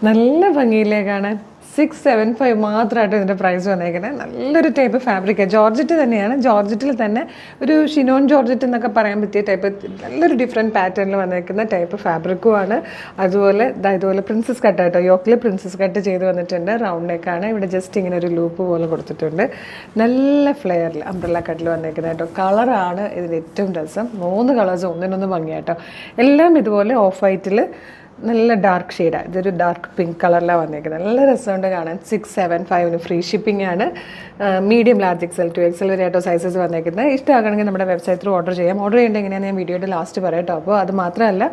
നല്ല ഭംഗിയില്ലേ കാണാൻ. 675 മാത്രമായിട്ട് ഇതിൻ്റെ പ്രൈസ് വന്നേക്കുന്നത്. നല്ലൊരു ടൈപ്പ് ഫാബ്രിക്കാണ്, ജോർജറ്റ് തന്നെയാണ്. ജോർജറ്റിൽ തന്നെ ഒരു ഷിനോൺ ജോർജറ്റ് എന്നൊക്കെ പറയാൻ പറ്റിയ ടൈപ്പ്, നല്ലൊരു ഡിഫറെൻറ്റ് പാറ്റേണിൽ വന്നേക്കുന്ന ടൈപ്പ് ഫാബ്രിക്കുമാണ്. അതുപോലെ ഇതുപോലെ പ്രിൻസസ് കട്ട് കേട്ടോ, യോക്കിൽ പ്രിൻസസ് കട്ട് ചെയ്ത് വന്നിട്ടുണ്ട്. റൗണ്ട് നെക്കാണ്. ഇവിടെ ജസ്റ്റ് ഇങ്ങനെ ഒരു ലൂപ്പ് പോലെ കൊടുത്തിട്ടുണ്ട്. നല്ല ഫ്ലെയറിൽ അംബ്രല്ല കട്ടിൽ വന്നേക്കുന്നത് കേട്ടോ. കളറാണ് ഇതിൻ്റെ ഏറ്റവും രസം. 3 കളേഴ്സ് ഒന്നിനൊന്ന് ഭംഗിയാട്ടോ. എല്ലാം ഇതുപോലെ ഓഫ് വൈറ്റിൽ നല്ല ഡാർക്ക് ഷെയ്ഡാണ്. ഇതൊരു ഡാർക്ക് പിങ്ക് കളറിലാണ് വന്നേക്കുന്നത്. നല്ല രസമുണ്ട് കാണാൻ. 675 ഫ്രീ ഷിപ്പിംഗ് ആണ്. Medium, large, XL to XL വരെ ആയിട്ടോ സൈസസ് വന്നേക്കുന്നത്. ഇഷ്ടമാകണമെങ്കിൽ നമ്മുടെ വെബ്സൈറ്റ് ത്രൂ ഓർഡർ ചെയ്യാം. ഓർഡർ ചെയ്യേണ്ടത് എങ്ങനെയാണ് ഞാൻ വീഡിയോയുടെ ലാസ്റ്റ് പറയാം കേട്ടോ. അപ്പോൾ അത് മാത്രമല്ല,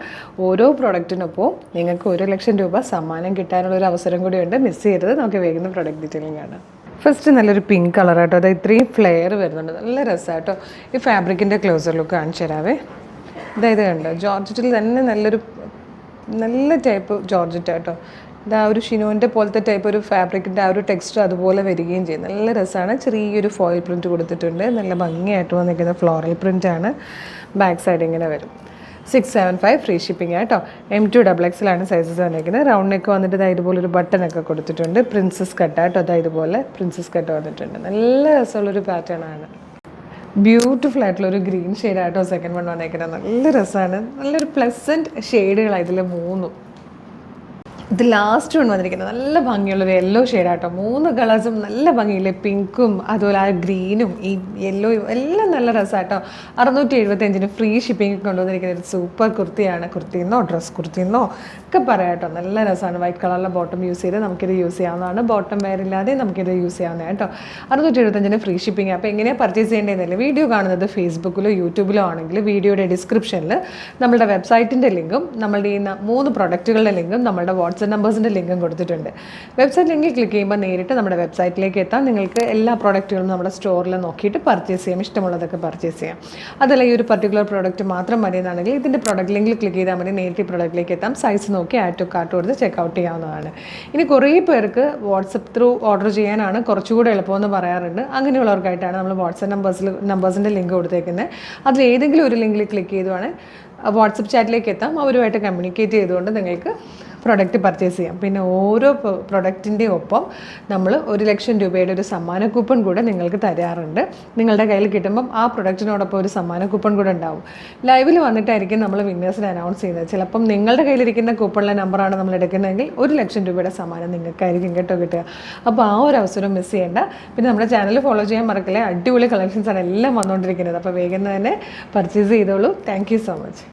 ഓരോ പ്രോഡക്റ്റിനൊപ്പം നിങ്ങൾക്ക് 1 ലക്ഷം രൂപ സമ്മാനം കിട്ടാനുള്ളൊരു അവസരം കൂടിയുണ്ട്. മിസ് ചെയ്തത്. നമുക്ക് വേഗം പ്രോഡക്റ്റ് ഡീറ്റെയിലിംഗ് കാണാം. ഫസ്റ്റ് നല്ലൊരു പിങ്ക് കളർ ആട്ടോ. അത് ഇത്രയും ഫ്ലെയർ വരുന്നുണ്ട്. നല്ല രസമാട്ടോ. ഈ ഫാബ്രിക്കിൻ്റെ ക്ലോസർ ലുക്ക് കാണിച്ചു തരാവേ. ഇതായത് കണ്ടോ, ജോർജറ്റിൽ തന്നെ നല്ല ടൈപ്പ് ജോർജറ്റ് ആട്ടോ. ഇത് ആ ഒരു ഷിനോൻ്റെ പോലത്തെ ടൈപ്പ് ഒരു ഫാബ്രിക്കിൻ്റെ ആ ഒരു ടെക്സ്ചർ അതുപോലെ വരികയും ചെയ്യും. നല്ല രസമാണ്. ചെറിയൊരു ഫോയിൽ പ്രിൻറ്റ് കൊടുത്തിട്ടുണ്ട്. നല്ല ഭംഗിയായിട്ട് വന്നിരിക്കുന്ന ഫ്ലോറൽ പ്രിൻ്റാണ്. ബാക്ക് സൈഡ് ഇങ്ങനെ വരും. 675 ഫ്രീ ഷിപ്പിംഗ് ആട്ടോ. M2XXL സൈസസ് വന്നിരിക്കുന്നത്. റൗണ്ട് നെക്ക് വന്നിട്ട് ഇതുപോലെ ഒരു ബട്ടനൊക്കെ കൊടുത്തിട്ടുണ്ട്. പ്രിൻസസ് കട്ടാട്ടോ. ഇതുപോലെ പ്രിൻസസ് കട്ട് വന്നിട്ടുണ്ട്. നല്ല രസമുള്ളൊരു പാറ്റേൺ ആണ്. ബ്യൂട്ടിഫുൾ ആയിട്ടുള്ളൊരു ഗ്രീൻ ഷെയ്ഡായിട്ടോ സെക്കൻഡ് വൺ വന്നേക്കുന്നത്. നല്ല രസമാണ്. നല്ലൊരു പ്ലസൻറ്റ് ഷെയ്ഡുകളാണ് ഇതിൽ 3. ഇത് ലാസ്റ്റ് വൺ വന്നിരിക്കുന്നത് നല്ല ഭംഗിയുള്ളൊരു യെല്ലോ ഷെയ്ഡാട്ടോ. 3 കളേഴ്സും നല്ല ഭംഗിയില്ലേ. പിങ്കും അതുപോലെ ആ ഗ്രീനും ഈ യെല്ലോയും എല്ലാം നല്ല രസമാട്ടോ. 675 ഫ്രീ ഷിപ്പിംഗ് കൊണ്ടുവന്നിരിക്കുന്ന ഒരു സൂപ്പർ കുർത്തിയാണ്. കുർത്തിന്നോ ഡ്രസ് കുർത്തിന്നോ ഒക്കെ പറയാം കേട്ടോ. നല്ല രസമാണ്. വൈറ്റ് കളറിലെ ബോട്ടം യൂസ് ചെയ്ത് നമുക്കിത് യൂസ് ചെയ്യാവുന്നതാണ്. ബോട്ടം വെയർ ഇല്ലാതെ നമുക്കിത് യൂസ് ചെയ്യാവുന്നതാണ് കേട്ടോ. 675 ഫ്രീ ഷിപ്പിംഗ്. അപ്പോൾ എങ്ങനെയാണ് പർച്ചേസ് ചെയ്യേണ്ടതെന്നല്ലേ, വീഡിയോ കാണുന്നത് ഫേസ്ബുക്കിലോ യൂട്യൂബിലോ ആണെങ്കിൽ വീഡിയോയുടെ ഡിസ്ക്രിപ്ഷനിൽ നമ്മുടെ വെബ്സൈറ്റിൻ്റെ ലിങ്കും നമ്മളുടെ ഈ 3 പ്രൊഡക്റ്റുകളുടെ ലിങ്കും നമ്മുടെ വാട്സ്ആപ്പ് നമ്പേഴ്സിൻ്റെ ലിങ്കും കൊടുത്തിട്ടുണ്ട്. വെബ്സൈറ്റ് ലിങ്കിൽ ക്ലിക്ക് ചെയ്യുമ്പോൾ നേരിട്ട് നമ്മുടെ വെബ്സൈറ്റിലേക്ക് എത്താം. നിങ്ങൾക്ക് എല്ലാ പ്രോഡക്റ്റുകളും നമ്മുടെ സ്റ്റോറിൽ നോക്കിയിട്ട് പർച്ചേസ് ചെയ്യാം. ഇഷ്ടമുള്ളതൊക്കെ പർച്ചേസ് ചെയ്യാം. അതല്ല ഈ ഒരു പർട്ടിക്കുലർ പ്രോഡക്റ്റ് മാത്രം മതിയെന്നാണെങ്കിൽ ഇതിൻ്റെ പ്രോഡക്റ്റ് ലിങ്കിൽ ക്ലിക്ക് ചെയ്താൽ മതി. നേരിട്ട് ഈ പ്രോഡക്റ്റിലേക്ക് എത്താം. സൈസ് നോക്കി ആഡ് ടു കാർട്ട് കൊടുത്ത് ചെക്കൗട്ട് ചെയ്യാവുന്നതാണ്. ഇനി കുറേ പേർക്ക് വാട്സപ്പ് ത്രൂ ഓർഡർ ചെയ്യാനാണ് കുറച്ചുകൂടെ എളുപ്പമെന്ന് പറയാറുണ്ട്. അങ്ങനെയുള്ളവർക്കായിട്ടാണ് നമ്മൾ വാട്സപ്പ് നമ്പേഴ്സിൻ്റെ ലിങ്ക് കൊടുത്തേക്കുന്നത്. അതിൽ ഏതെങ്കിലും ഒരു ലിങ്കിൽ ക്ലിക്ക് ചെയ്തുവാണ് വാട്സപ്പ് ചാറ്റിലേക്ക് എത്താം. അവരുമായിട്ട് കമ്മ്യൂണിക്കേറ്റ് ചെയ്തുകൊണ്ട് നിങ്ങൾക്ക് പ്രൊഡക്റ്റ് പർച്ചേസ് ചെയ്യാം. പിന്നെ ഓരോ പ്രൊഡക്റ്റിൻ്റെ ഒപ്പം നമ്മൾ 1 ലക്ഷം രൂപയുടെ ഒരു സമ്മാന കൂപ്പൺ കൂടെ നിങ്ങൾക്ക് തരാറുണ്ട്. നിങ്ങളുടെ കയ്യിൽ കിട്ടുമ്പം ആ പ്രൊഡക്റ്റിനോടൊപ്പം ഒരു സമ്മാന കൂപ്പൺ കൂടെ ഉണ്ടാവും. ലൈവിൽ വന്നിട്ടായിരിക്കും നമ്മൾ വിന്നേഴ്സിനെ അനൗൺസ് ചെയ്യുന്നത്. ചിലപ്പം നിങ്ങളുടെ കയ്യിലിരിക്കുന്ന കൂപ്പണിലെ നമ്പറാണ് നമ്മൾ എടുക്കുന്നതെങ്കിൽ 1 ലക്ഷം രൂപയുടെ സമ്മാനം നിങ്ങൾക്കായിരിക്കും കേട്ടോ കിട്ടുക. അപ്പോൾ ആ ഒരു അവസരം മിസ് ചെയ്യേണ്ട. പിന്നെ നമ്മുടെ ചാനൽ ഫോളോ ചെയ്യാൻ മറക്കില്ല. അടിപൊളി കളക്ഷൻസാണ് എല്ലാം വന്നുകൊണ്ടിരിക്കുന്നത്. അപ്പോൾ വേഗം തന്നെ പർച്ചേസ് ചെയ്തോളൂ. Thank you so much.